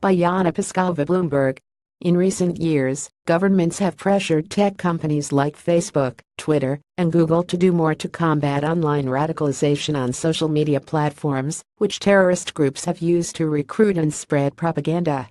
by Yana Piskova, Bloomberg. In recent years, governments have pressured tech companies like Facebook, Twitter, and Google to do more to combat online radicalization on social media platforms, which terrorist groups have used to recruit and spread propaganda.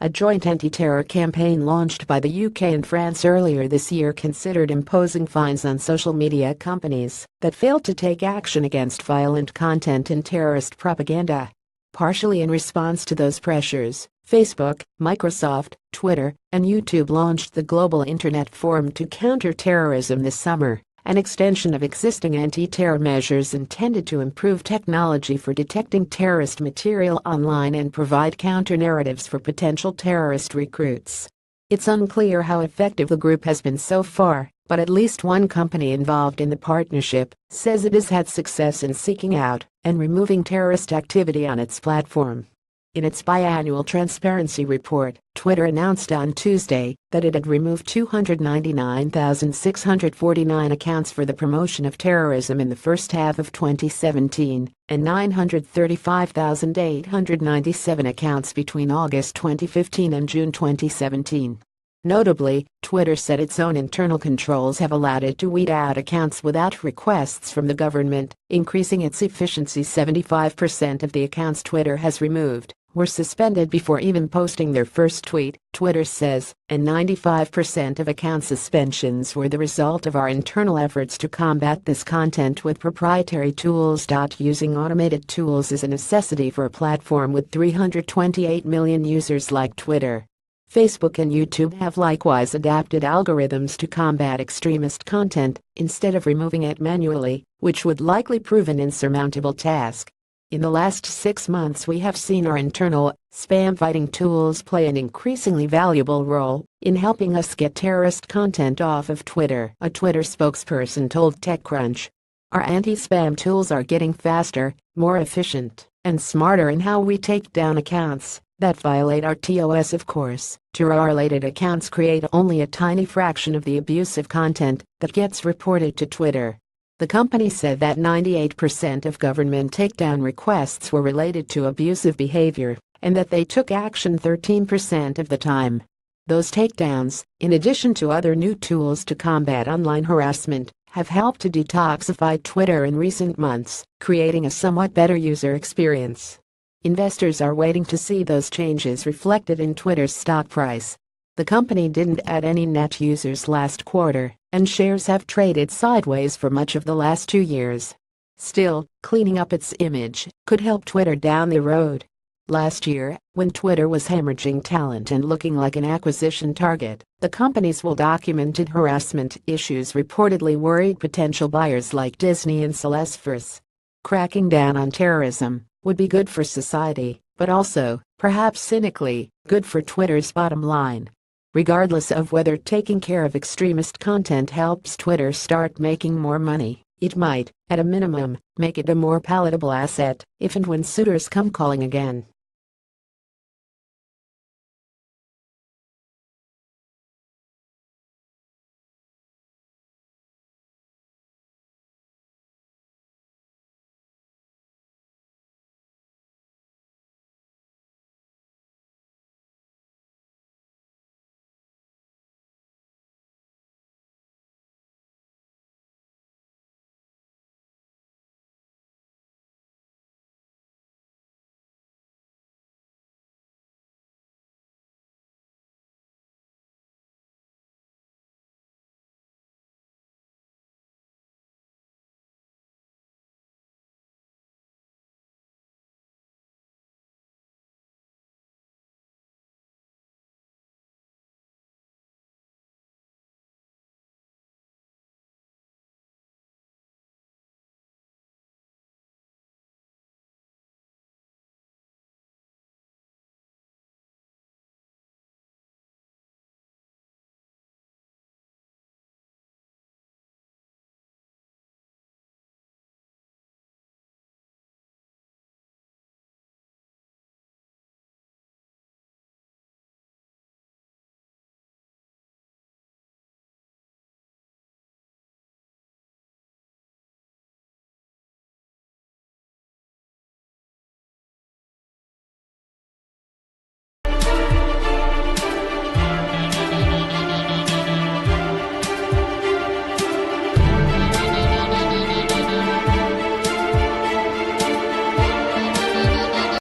A joint anti-terror campaign launched by the UK and France earlier this year considered imposing fines on social media companies that failed to take action against violent content and terrorist propaganda. Partially in response to those pressures, Facebook, Microsoft, Twitter, and YouTube launched the Global Internet Forum to Counter Terrorism this summer, an extension of existing anti-terror measures intended to improve technology for detecting terrorist material online and provide counter-narratives for potential terrorist recruits. It's unclear how effective the group has been so far, but at least one company involved in the partnership says it has had success in seeking out and removing terrorist activity on its platform. In its biannual transparency report, Twitter announced on Tuesday that it had removed 299,649 accounts for the promotion of terrorism in the first half of 2017 and 935,897 accounts between August 2015 and June 2017. Notably, Twitter said its own internal controls have allowed it to weed out accounts without requests from the government, increasing its efficiency. 75% of the accounts Twitter has removed were suspended before even posting their first tweet, Twitter says, and 95% of account suspensions were the result of our internal efforts to combat this content with proprietary tools. Using automated tools is a necessity for a platform with 328 million users like Twitter. Facebook and YouTube have likewise adapted algorithms to combat extremist content instead of removing it manually, which would likely prove an insurmountable task. In the last 6 months, we have seen our internal spam-fighting tools play an increasingly valuable role in helping us get terrorist content off of Twitter, a Twitter spokesperson told TechCrunch. Our anti-spam tools are getting faster, more efficient, and smarter in how we take down accounts that violate our TOS. Of course, terror-related accounts create only a tiny fraction of the abusive content that gets reported to Twitter. The company said that 98% of government takedown requests were related to abusive behavior, and that they took action 13% of the time. Those takedowns, in addition to other new tools to combat online harassment, have helped to detoxify Twitter in recent months, creating a somewhat better user experience. Investors are waiting to see those changes reflected in Twitter's stock price. The company didn't add any net users last quarter, and shares have traded sideways for much of the last 2 years. Still, cleaning up its image could help Twitter down the road. Last year, when Twitter was hemorrhaging talent and looking like an acquisition target, the company's well-documented harassment issues reportedly worried potential buyers like Disney and Salesforce. Cracking down on terrorism would be good for society, but also, perhaps cynically, good for Twitter's bottom line. Regardless of whether taking care of extremist content helps Twitter start making more money, it might, at a minimum, make it a more palatable asset if and when suitors come calling again.